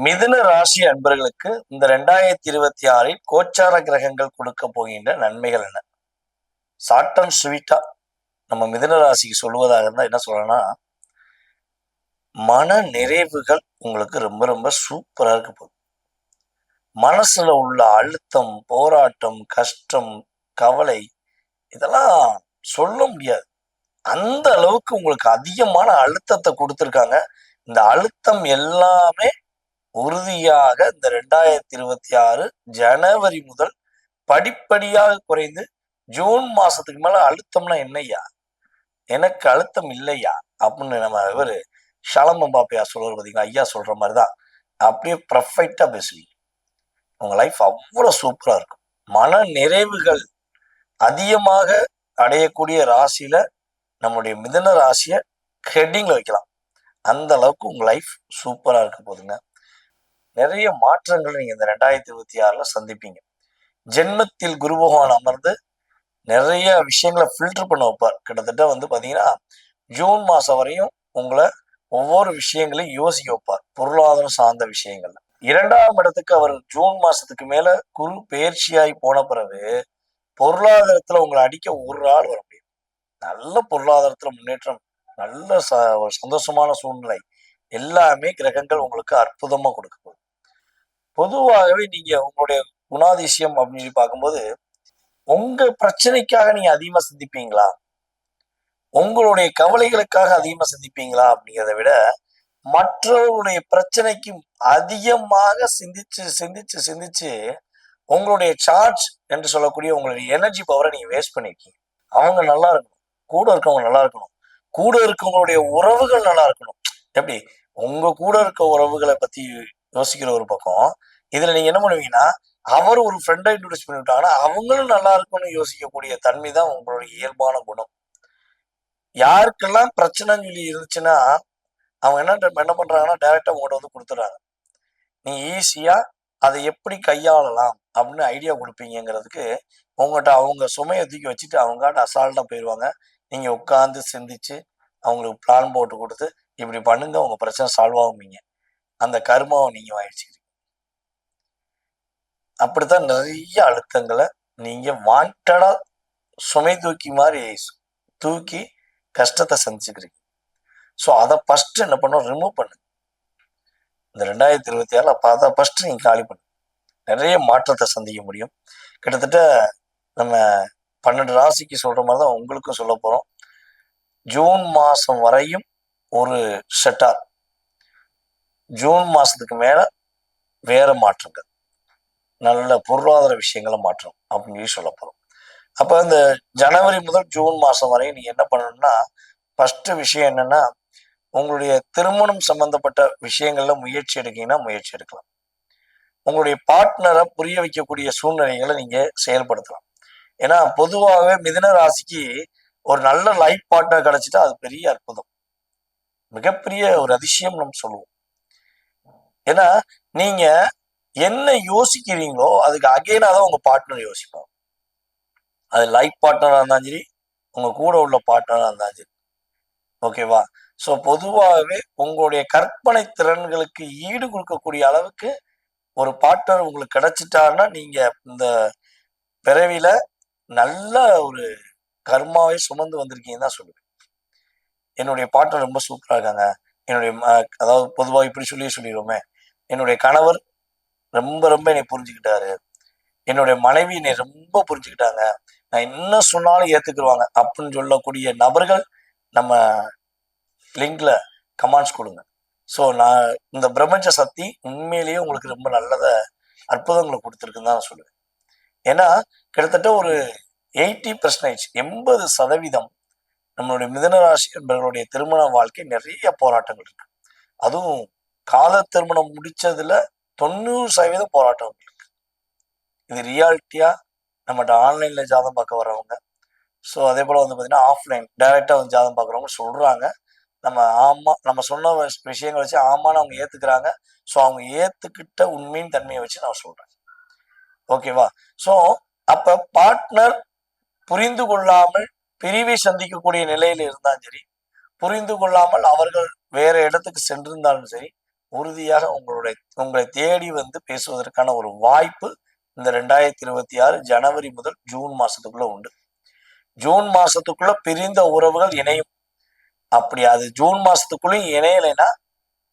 மிதுன ராசி அன்பர்களுக்கு இந்த 2026 கோச்சார கிரகங்கள் கொடுக்க போகின்ற நன்மைகள் என்ன? ஷார்ட் அண்ட் ஸ்வீட்டா நம்ம மிதுன ராசிக்கு சொல்லுவதாக இருந்தா என்ன சொல்லணும்னா, மன நிறைவுகள் உங்களுக்கு ரொம்ப ரொம்ப சூப்பரா இருக்க போகுது. மனசுல உள்ள அழுத்தம், போராட்டம், கஷ்டம், கவலை இதெல்லாம் சொல்ல முடியாது. அந்த அளவுக்கு உங்களுக்கு அதிகமான அழுத்தத்தை கொடுத்துருக்காங்க. இந்த அழுத்தம் எல்லாமே உறுதியாக இந்த 2026 ஜனவரி முதல் படிப்படியாக குறைந்து ஜூன் மாசத்துக்கு மேல அழுத்தம்னா என்னய்யா, எனக்கு அழுத்தம் இல்லையா அப்படின்னு நம்ம இவரு ஷலமன் பாப்பையா சொல்லுவார் பார்த்தீங்களா, ஐயா சொல்ற மாதிரிதான் அப்படியே பர்ஃபெக்டா பேசுவீங்க. உங்க லைஃப் அவ்வளவு சூப்பரா இருக்கும். மன நிறைவுகள் அதிகமாக அடையக்கூடிய ராசியில நம்முடைய மிதுன ராசியை ஹெட்டிங்ல வைக்கலாம். அந்த அளவுக்கு உங்க லைஃப் சூப்பரா இருக்க போதுங்க. நிறைய மாற்றங்கள் நீங்க இந்த 2026 சந்திப்பீங்க. ஜென்மத்தில் குரு பகவான் அமர்ந்து நிறைய விஷயங்களை ஃபில்டர் பண்ண வைப்பார். கிட்டத்தட்ட பாத்தீங்கன்னா ஜூன் மாசம் வரையும் உங்களை ஒவ்வொரு விஷயங்களையும் யோசிக்க வைப்பார். பொருளாதாரம் சார்ந்த விஷயங்கள்ல 2ஆம் இடத்துக்கு அவர் ஜூன் மாசத்துக்கு மேல குரு பெயர்ச்சியாகி போன பிறகு பொருளாதாரத்துல உங்களை அடிக்க ஒரு ஆள் வர முடியும். நல்ல பொருளாதாரத்துல முன்னேற்றம், நல்ல ஒரு சந்தோஷமான சூழ்நிலை எல்லாமே கிரகங்கள் உங்களுக்கு அற்புதமா கொடுக்க போகுது. பொதுவாகவே நீங்க உங்களுடைய குணாதிசயம் அப்படின்னு சொல்லி பார்க்கும்போது, உங்க பிரச்சனைக்காக நீங்க அதிகமா சிந்திப்பீங்களா, உங்களுடைய கவலைகளுக்காக அதிகமா சிந்திப்பீங்களா அப்படிங்கிறத விட மற்றவர்களுடைய பிரச்சனைக்கு அதிகமாக சிந்திச்சு சிந்திச்சு சிந்திச்சு உங்களுடைய சார்ஜ் என்று சொல்லக்கூடிய உங்களுடைய எனர்ஜி பவரை நீங்க வேஸ்ட் பண்ணிருக்கீங்க. அவங்க நல்லா இருக்கணும், கூட இருக்கவங்க நல்லா இருக்கணும், கூட இருக்கவங்களுடைய உறவுகள் நல்லா இருக்கணும். எப்படி உங்க கூட இருக்க உறவுகளை பத்தி யோசிக்கிற ஒரு பக்கம், இதுல நீங்க என்ன பண்ணுவீங்கன்னா, அவர் ஒரு ஃப்ரெண்டை இன்ட்ரோடியூஸ் பண்ணி விட்டாங்கன்னா அவங்களும் நல்லா இருக்கும்னு யோசிக்கக்கூடிய தன்மை தான் உங்களுடைய இயல்பான குணம். யாருக்கெல்லாம் பிரச்சனைன்னு சொல்லி இருந்துச்சுன்னா அவங்க என்ன பண்றாங்கன்னா டைரக்டா உங்கள்கிட்ட கொடுத்துறாங்க. நீ ஈஸியா அதை எப்படி கையாளலாம் அப்படின்னு ஐடியா கொடுப்பீங்கிறதுக்கு உங்கள்கிட்ட அவங்க சுமையை தூக்கி வச்சுட்டு அவங்ககிட்ட அசால்ட்டா போயிடுவாங்க. நீங்க உட்காந்து சிந்திச்சு அவங்களுக்கு பிளான் போட்டு கொடுத்து இப்படி பண்ணுங்க உங்க பிரச்சனை சால்வ் ஆகுமீங்க. அந்த கர்மாவை நீங்க வாங்கிச்சுக்கிறீங்க. அப்படித்தான் நிறைய அழுத்தங்களை நீங்க வாண்டடா சுமை தூக்கி மாதிரி தூக்கி கஷ்டத்தை சந்திச்சுக்கிறீங்க. ஸோ அதை ஃபர்ஸ்ட் என்ன பண்ணும், ரிமூவ் பண்ணு. இந்த 2026 அப்போ அதை ஃபர்ஸ்ட் நீங்க காலி பண்ணு. நிறைய மாற்றத்தை சந்திக்க முடியும். கிட்டத்தட்ட நம்ம 12 ராசிக்கு சொல்ற மாதிரி தான் உங்களுக்கும் சொல்ல போறோம். ஜூன் மாசம் வரையும் ஒரு செட்டார், ஜூன் மாசத்துக்கு மேல வேற மாற்றங்கள், நல்ல பொருளாதார விஷயங்களை மாற்றம் அப்படின்னு சொல்லி சொல்ல போறோம். அப்ப இந்த ஜனவரி முதல் ஜூன் மாசம் வரையும் நீங்க என்ன பண்ணணும்னா, ஃபர்ஸ்ட் விஷயம் என்னன்னா, உங்களுடைய திருமணம் சம்பந்தப்பட்ட விஷயங்கள்ல முயற்சி எடுக்கீங்கன்னா முயற்சி எடுக்கலாம். உங்களுடைய பார்ட்னரை புரிய வைக்கக்கூடிய சூழ்நிலைகளை நீங்க செயல்படுத்தலாம். ஏன்னா பொதுவாகவே மிதுன ராசிக்கு ஒரு நல்ல லைஃப் பார்ட்னர் கிடைச்சிட்டா அது பெரிய அற்புதம், மிகப்பெரிய ஒரு அதிசயம் நம்ம சொல்லுவோம். ஏன்னா நீங்க என்ன யோசிக்கிறீங்களோ அதுக்கு அகைனா தான் உங்க பார்ட்னர் யோசிப்பாங்க. அது லைஃப் பார்ட்னரா இருந்தாலும் சரி, உங்க கூட உள்ள பார்ட்னரா இருந்தாலும் சரி. ஓகேவா? ஸோ பொதுவாகவே உங்களுடைய கற்பனை திறன்களுக்கு ஈடு கொடுக்கக்கூடிய அளவுக்கு ஒரு பார்ட்னர் உங்களுக்கு கிடைச்சிட்டாருன்னா நீங்க இந்த பிறவில நல்ல ஒரு கர்மாவை சுமந்து வந்திருக்கீங்கன்னு தான் சொல்லுவேன். என்னுடைய பார்ட்னர் ரொம்ப சூப்பரா இருக்காங்க, என்னுடைய அதாவது பொதுவாக இப்படி சொல்லிடுவோமே, என்னுடைய கணவர் ரொம்ப ரொம்ப என்னை புரிஞ்சுக்கிட்டாரு, என்னுடைய மனைவி என்னை ரொம்ப புரிஞ்சுக்கிட்டாங்க, நான் என்ன சொன்னாலும் ஏத்துக்குருவாங்க அப்படின்னு சொல்லக்கூடிய நபர்கள் நம்ம லிங்க்ல கமெண்ட்ஸ் கொடுங்க. ஸோ நான் இந்த பிரபஞ்ச சக்தி உண்மையிலேயே உங்களுக்கு ரொம்ப நல்லத அற்புதங்களை கொடுத்துருக்குன்னு தான் நான் சொல்லுவேன். ஏன்னா கிட்டத்தட்ட ஒரு 80% நம்மளுடைய மிதுனராசி என்பவர்களுடைய திருமண வாழ்க்கை நிறைய போராட்டங்கள் இருக்கு. அதுவும் கால திருமணம் முடிச்சதுல 90% போராட்டம் இருக்கு. இது ரியாலிட்டியா நம்மகிட்ட ஆன்லைன்ல ஜாதகம் பார்க்க வர்றவங்க, ஸோ அதே போல பார்த்தீங்கன்னா ஆஃப்லைன் டைரக்டா ஜாதகம் பார்க்குறவங்க சொல்றாங்க. நம்ம ஆமா நம்ம சொன்ன விஷயங்களை வச்சு ஆமான்னு அவங்க ஏத்துக்கிறாங்க. ஸோ அவங்க ஏத்துக்கிட்ட உண்மையின் தன்மையை வச்சு நான் சொல்றேன். ஓகேவா? ஸோ அப்ப பார்ட்னர் புரிந்து கொள்ளாமல் பிரிவை சந்திக்கக்கூடிய நிலையில இருந்தாலும் சரி, புரிந்து கொள்ளாமல் அவர்கள் வேற இடத்துக்கு சென்றிருந்தாலும் சரி, உறுதியாக உங்களை தேடி வந்து பேசுவதற்கான ஒரு வாய்ப்பு இந்த 2026 ஜனவரி முதல் ஜூன் மாசத்துக்குள்ள உண்டு. ஜூன் மாசத்துக்குள்ள பிரிந்த உறவுகள் இணையும். அப்படி அது ஜூன் மாசத்துக்குள்ளேயும் இணையலைன்னா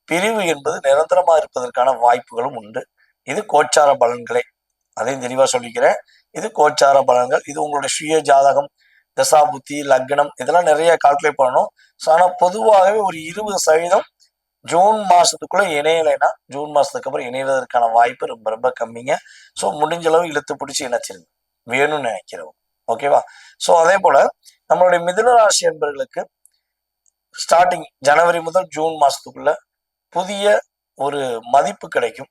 பிரிவு என்பது நிரந்தரமா இருப்பதற்கான வாய்ப்புகளும் உண்டு. இது கோச்சார பலன்களே, அதையும் தெளிவா சொல்லிக்கிறேன். இது கோச்சார பலன்கள். இது உங்களுடைய சுய ஜாதகம், தசா புத்தி, லக்னம் இதெல்லாம் நிறைய கால்குலேட் பண்ணணும். ஆனா பொதுவாகவே ஒரு 20% ஜூன் மாசத்துக்குள்ள இணையலைன்னா ஜூன் மாசத்துக்கு அப்புறம் இணைவதற்கான வாய்ப்பு ரொம்ப ரொம்ப கம்மிங்க. ஸோ முடிஞ்ச அளவு இழுத்து பிடிச்சி இணைச்சிருங்க வேணும்னு நினைக்கிறவங்க. ஓகேவா? ஸோ அதே போல நம்மளுடைய மிதுன ராசி என்பவர்களுக்கு ஸ்டார்டிங் ஜனவரி முதல் ஜூன் மாசத்துக்குள்ள புதிய ஒரு மதிப்பு கிடைக்கும்.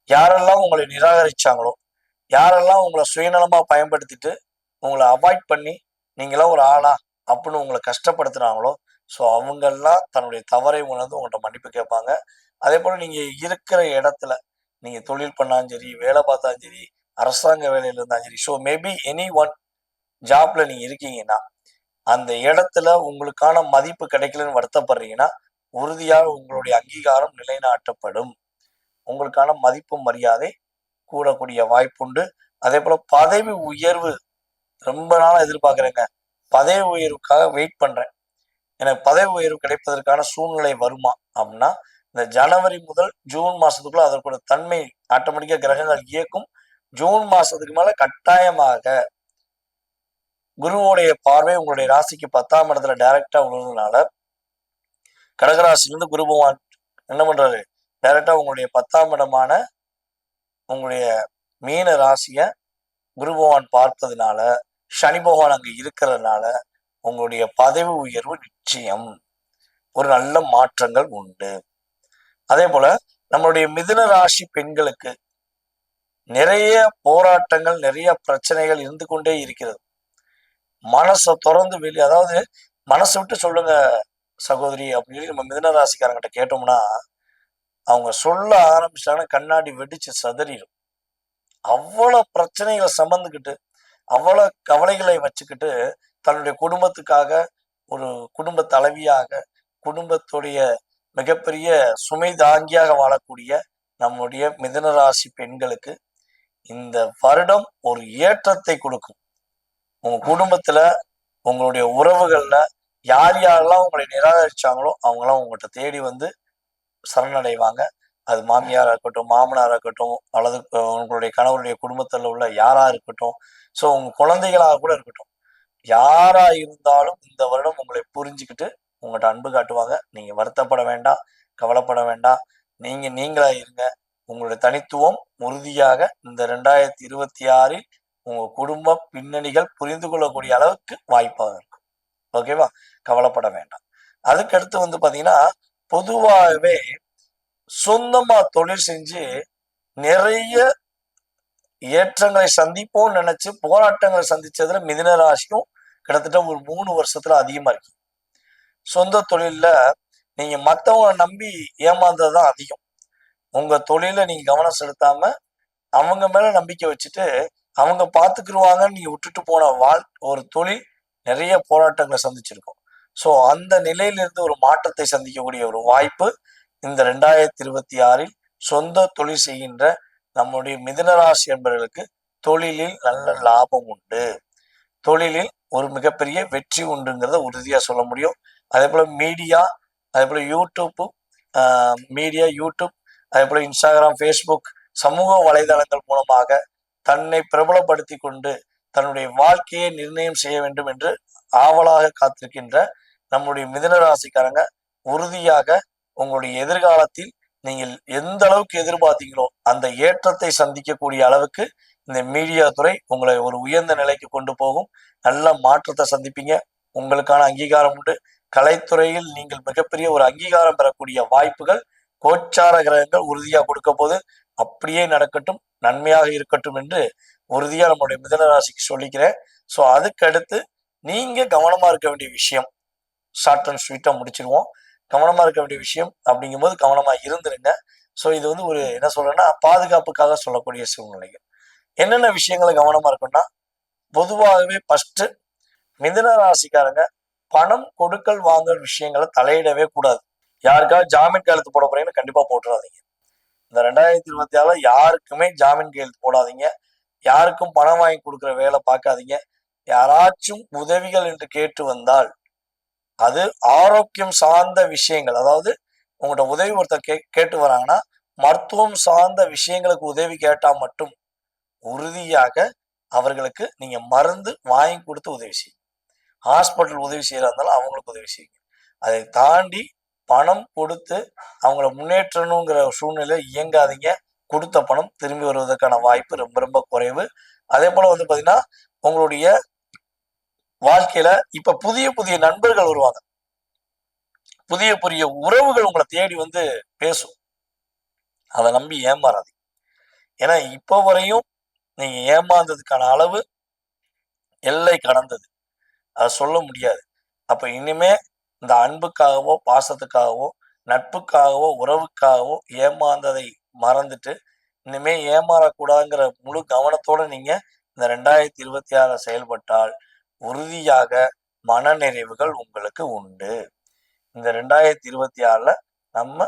யாரெல்லாம் உங்களை நிராகரிச்சாங்களோ, யாரெல்லாம் உங்களை சுயநலமா பயன்படுத்திட்டு உங்களை அவாய்ட் பண்ணி நீங்களாம் ஒரு ஆளா அப்படின்னு உங்களை கஷ்டப்படுத்துறாங்களோ, ஸோ அவங்கெல்லாம் தன்னுடைய தவறை உணர்ந்து உங்கள்கிட்ட மன்னிப்பு கேட்பாங்க. அதே போல நீங்க இருக்கிற இடத்துல நீங்க தொழில் பண்ணாலும் சரி, வேலை பார்த்தாலும் சரி, அரசாங்க வேலையில இருந்தாலும் சரி, ஸோ மேபி எனி ஒன் ஜாப்ல நீங்க இருக்கீங்கன்னா அந்த இடத்துல உங்களுக்கான மதிப்பு கிடைக்கலன்னு வருத்தப்படுறீங்கன்னா உறுதியாக உங்களுடைய அங்கீகாரம் நிலைநாட்டப்படும். உங்களுக்கான மதிப்பு மரியாதை கூடக்கூடிய வாய்ப்புண்டு. அதே போல பதவி உயர்வு ரொம்ப நாளா எதிர்பார்க்குறேங்க. பதவி உயர்வுக்காக வெயிட் பண்றேன். எனக்கு பதவி உயர்வு கிடைப்பதற்கான சூழ்நிலை வருமா அப்படின்னா இந்த ஜனவரி முதல் ஜூன் மாசத்துக்குள்ள அதற்குள்ள தன்மை ஆட்டோமேட்டிக்கா கிரகங்கள் இயக்கும். ஜூன் மாசத்துக்கு மேல கட்டாயமாக குருவோடைய பார்வை உங்களுடைய ராசிக்கு 10ஆம் இடத்துல டைரக்டா விழுறதுனால கடகராசிலிருந்து குரு பகவான் என்ன பண்றாரு, டைரக்டா உங்களுடைய 10ஆம் இடமான உங்களுடைய மீன ராசிய குரு பகவான் பார்ப்பதுனால, சனி பகவான் அங்க இருக்கிறதுனால உங்களுடைய பதவி உயர்வு நிச்சயம். ஒரு நல்ல மாற்றங்கள் உண்டு. அதே போல நம்மளுடைய மிதுன ராசி பெண்களுக்கு நிறைய போராட்டங்கள், நிறைய பிரச்சனைகள் இருந்து கொண்டே இருக்கிறது. மனசை திறந்து வெளியே, அதாவது மனசை விட்டு சொல்லுங்க சகோதரி அப்படின்னு சொல்லி நம்ம மிதுன ராசிக்காரங்கிட்ட கேட்டோம்னா அவங்க சொல்ல ஆரம்பிச்சாங்கன்னா கண்ணாடி வெடிச்சு சதறிடும். அவ்வளவு பிரச்சனைகளை சமந்துக்கிட்டு அவ்வளவு கவலைகளை வச்சுக்கிட்டு தன்னுடைய குடும்பத்துக்காக ஒரு குடும்ப தலைவியாக குடும்பத்துடைய மிகப்பெரிய சுமை தாங்கியாக வாழக்கூடிய நம்முடைய மிதுன ராசி பெண்களுக்கு இந்த வருடம் ஒரு ஏற்றத்தை கொடுக்கும். உங்க குடும்பத்துல உங்களுடைய உறவுகள்ல யார் யாரெல்லாம் உங்களை நிராகரிச்சாங்களோ அவங்களாம் உங்கள்கிட்ட தேடி வந்து சரணடைவாங்க. அது மாமியாரா இருக்கட்டும், மாமனாரா இருக்கட்டும், அல்லது உங்களுடைய கணவருடைய குடும்பத்தில் உள்ள யாரா இருக்கட்டும், ஸோ உங்க குழந்தைகளாக கூட இருக்கட்டும், யாரா இருந்தாலும் இந்த வருடம் உங்களை புரிஞ்சுக்கிட்டு உங்கள்கிட்ட அன்பு காட்டுவாங்க. நீங்க வருத்தப்பட வேண்டாம், கவலைப்பட வேண்டாம். நீங்க நீங்களா இருங்க. உங்களுடைய தனித்துவம் உறுதியாக இந்த 2026 உங்க குடும்ப பின்னணிகள் புரிந்து கொள்ளக்கூடிய அளவுக்கு வாய்ப்பாக இருக்கும். ஓகேவா? கவலைப்பட வேண்டாம். அதுக்கடுத்து வந்து பாத்தீங்கன்னா பொதுவாகவே சொந்தமா தொழில் செஞ்சு நிறைய ஏற்றங்களை சந்திப்போம்னு நினைச்சு போராட்டங்களை சந்திச்சதுல மிதுன ராசியும் கிட்டத்தட்ட ஒரு 3 வருஷத்துல அதிகமா இருக்கு. சொந்த தொழில்ல நீங்க மத்தவங்களை நம்பி ஏமாந்ததுதான் அதிகம். உங்க தொழில நீங்க கவனம் செலுத்தாம அவங்க மேல நம்பிக்கை வச்சுட்டு அவங்க பாத்துக்கிடுவாங்கன்னு நீங்க விட்டுட்டு போன ஒரு தொழில் நிறைய போராட்டங்களை சந்திச்சிருக்கும். ஸோ அந்த நிலையிலிருந்து ஒரு மாற்றத்தை சந்திக்கக்கூடிய ஒரு வாய்ப்பு இந்த 2026 சொந்த தொழில் செய்கின்ற நம்முடைய மிதுனராசி என்பவர்களுக்கு தொழிலில் நல்ல லாபம் உண்டு. தொழிலில் ஒரு மிகப்பெரிய வெற்றி உண்டுங்கிறத உறுதியா சொல்ல முடியும். அதே போல மீடியா, அதே போல யூடியூப், அதே போல இன்ஸ்டாகிராம், ஃபேஸ்புக் சமூக வலைதளங்கள் மூலமாக தன்னை பிரபலப்படுத்தி கொண்டு தன்னுடைய வாழ்க்கையை நிர்ணயம் செய்ய வேண்டும் என்று ஆவலாக காத்திருக்கின்ற நம்முடைய மிதுன ராசிக்காரங்க உறுதியாக உங்களுடைய எதிர்காலத்தில் நீங்கள் எந்த அளவுக்கு எதிர்பார்த்தீங்களோ அந்த ஏற்றத்தை சந்திக்கக்கூடிய அளவுக்கு இந்த மீடியா துறை உங்களை ஒரு உயர்ந்த நிலைக்கு கொண்டு போகும். நல்ல மாற்றத்தை சந்திப்பீங்க. உங்களுக்கான அங்கீகாரம் உண்டு. கலைத்துறையில் நீங்கள் மிகப்பெரிய ஒரு அங்கீகாரம் பெறக்கூடிய வாய்ப்புகள் கோச்சார கிரகங்கள் உறுதியா கொடுக்க போது அப்படியே நடக்கட்டும், நன்மையாக இருக்கட்டும் என்று உறுதியா நம்மளுடைய மிதுன ராசிக்கு சொல்லிக்கிறேன். ஸோ அதுக்கு அடுத்து நீங்க கவனமா இருக்க வேண்டிய விஷயம், ஷார்ட் அண்ட் ஸ்வீட்டா முடிச்சிருவோம். கவனமா இருக்க வேண்டிய விஷயம் அப்படிங்கும்போது கவனமா இருந்துருங்க. ஸோ இது வந்து ஒரு என்ன சொல்றேன்னா பாதுகாப்புக்காக சொல்லக்கூடிய சூழ்நிலைகள். என்னென்ன விஷயங்களை கவனமா இருக்குன்னா பொதுவாகவே ஃபர்ஸ்ட் மிதுன ராசிக்காரங்க பணம் கொடுக்கல் வாங்கல் விஷயங்களை தலையிடவே கூடாது. யாருக்காவது ஜாமீன் கையெழுத்து போட போறீங்கன்னு கண்டிப்பா போட்டுறாதீங்க. இந்த 2026 யாருக்குமே ஜாமீன் கையெழுத்து போடாதீங்க. யாருக்கும் பணம் வாங்கி கொடுக்குற வேலை பார்க்காதீங்க. யாராச்சும் உதவிகள் என்று கேட்டு வந்தால் அது ஆரோக்கியம் சார்ந்த விஷயங்கள், அதாவது உங்கள்கிட்ட உதவி ஒருத்தர் கேட்டு வராங்கன்னா மருத்துவம் சார்ந்த விஷயங்களுக்கு உதவி கேட்டா மட்டும் உறுதியாக அவர்களுக்கு நீங்க மருந்து வாங்கி கொடுத்து உதவி செய்யுங்க. ஹாஸ்பிட்டல் உதவி செய்யறா இருந்தாலும் அவங்களுக்கு உதவி செய்யுங்க. அதை தாண்டி பணம் கொடுத்து அவங்கள முன்னேற்றணுங்கிற சூழ்நிலை இயங்காதீங்க. கொடுத்த பணம் திரும்பி வருவதற்கான வாய்ப்பு ரொம்ப ரொம்ப குறைவு. அதே போல வந்து பாத்தீங்கன்னா உங்களுடைய வாழ்க்கையில இப்ப புதிய புதிய நண்பர்கள் வருவாங்க. புதிய புதிய உறவுகள் உங்களை தேடி வந்து பேசும். அதை நம்பி ஏமாறாதீங்க. ஏன்னா இப்போ வரையும் நீங்க ஏமாந்ததுக்கான அளவு எல்லை கடந்தது. அதை சொல்ல முடியாது. அப்ப இனிமே இந்த அன்புக்காகவோ பாசத்துக்காகவோ நட்புக்காகவோ உறவுக்காகவோ ஏமாந்ததை மறந்துட்டு இனிமே ஏமாறக்கூடாதுங்கிற முழு கவனத்தோட நீங்க இந்த 2026 செயல்பட்டால் உறுதியாக மனநிறைவுகள் உங்களுக்கு உண்டு. இந்த 2026 நம்ம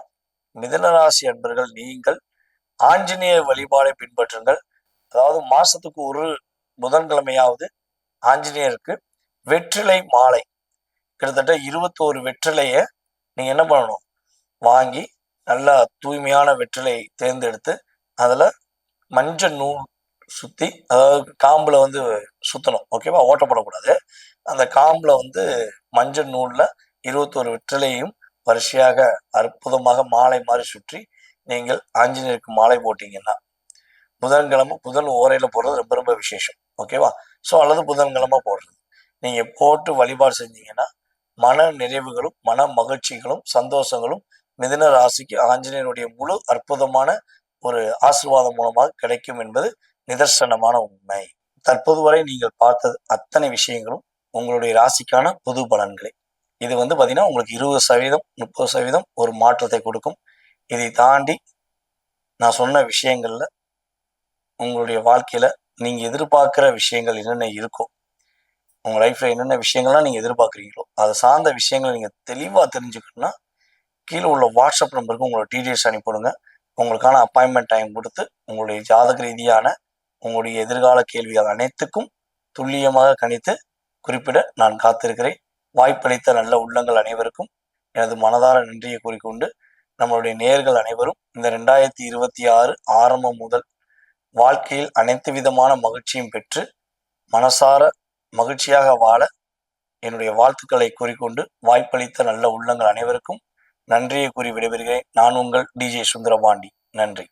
மிதுனராசி அன்பர்கள் நீங்கள் ஆஞ்சநேயர் வழிபாடை பின்பற்றுங்கள். அதாவது மாசத்துக்கு ஒரு புதன்கிழமையாவது ஆஞ்சநேயருக்கு வெற்றிலை மாலை, கிட்டத்தட்ட 21 வெற்றிலைய நீங்க என்ன பண்ணணும், வாங்கி நல்லா தூய்மையான வெற்றிலை தேர்ந்தெடுத்து அதுல மஞ்சள் நூல் சுத்தி, அதாவது காம்புல வந்து சுத்தணும், ஓகேவா, ஓட்டப்படக்கூடாது. அந்த காம்புல வந்து மஞ்சள் நூல்ல 21 வெற்றிலையும் வரிசையாக அற்புதமாக மாலை மாதிரி சுற்றி நீங்கள் ஆஞ்சநேயருக்கு மாலை போட்டீங்கன்னா புதன்கிழமை புதன் ஓரையில போடுறது ரொம்ப ரொம்ப விசேஷம், ஓகேவா. ஸோ அல்லது புதன்கிழமை போடுறது நீங்க போட்டு வழிபாடு செஞ்சீங்கன்னா மன நிறைவுகளும் மன மகிழ்ச்சிகளும் சந்தோஷங்களும் மிதுன ராசிக்கு ஆஞ்சநேயனுடைய முழு அற்புதமான ஒரு ஆசீர்வாதம் மூலமாக கிடைக்கும் என்பது நிதர்சனமான உண்மை. தற்போது வரை நீங்கள் பார்த்தது அத்தனை விஷயங்களும் உங்களுடைய ராசிக்கான பொது பலன்களை. இது வந்து பாத்தீங்கன்னா உங்களுக்கு 20% 30% ஒரு மாற்றத்தை கொடுக்கும். இதை தாண்டி நான் சொன்ன விஷயங்கள்ல உங்களுடைய வாழ்க்கையில நீங்க எதிர்பார்க்கிற விஷயங்கள் என்னென்ன இருக்கோ, உங்க லைஃப்ல என்னென்ன விஷயங்கள்லாம் நீங்க எதிர்பார்க்குறீங்களோ அதை சார்ந்த விஷயங்களை நீங்க தெளிவா தெரிஞ்சுக்கணும்னா கீழே உள்ள வாட்ஸ்அப் நம்பருக்கு உங்களோட டீடைல்ஸ் அனுப்பிவிடுங்க. உங்களுக்கான அப்பாயின்மெண்ட் டைம் கொடுத்து உங்களுடைய ஜாதக ரீதியான உங்களுடைய எதிர்கால கேள்விகள் அனைத்துக்கும் துல்லியமாக கணித்து குறிப்பிட நான் காத்திருக்கிறேன். வாய்ப்பளித்த நல்ல உள்ளங்கள் அனைவருக்கும் எனது மனதார நன்றியை கூறிக்கொண்டு நம்மளுடைய நேயர்கள் அனைவரும் இந்த 2026 ஆரம்பம் முதல் வாழ்க்கையில் அனைத்து விதமான மகிழ்ச்சியும் பெற்று மனசார மகிழ்ச்சியாக வாழ என்னுடைய வாழ்த்துக்களை கூறிக்கொண்டு வாய்ப்பளித்த நல்ல உள்ளங்கள் அனைவருக்கும் நன்றியை கூறி விடைபெறுகிறேன். நான் உங்கள் DJ சுந்தரபாண்டி. நன்றி.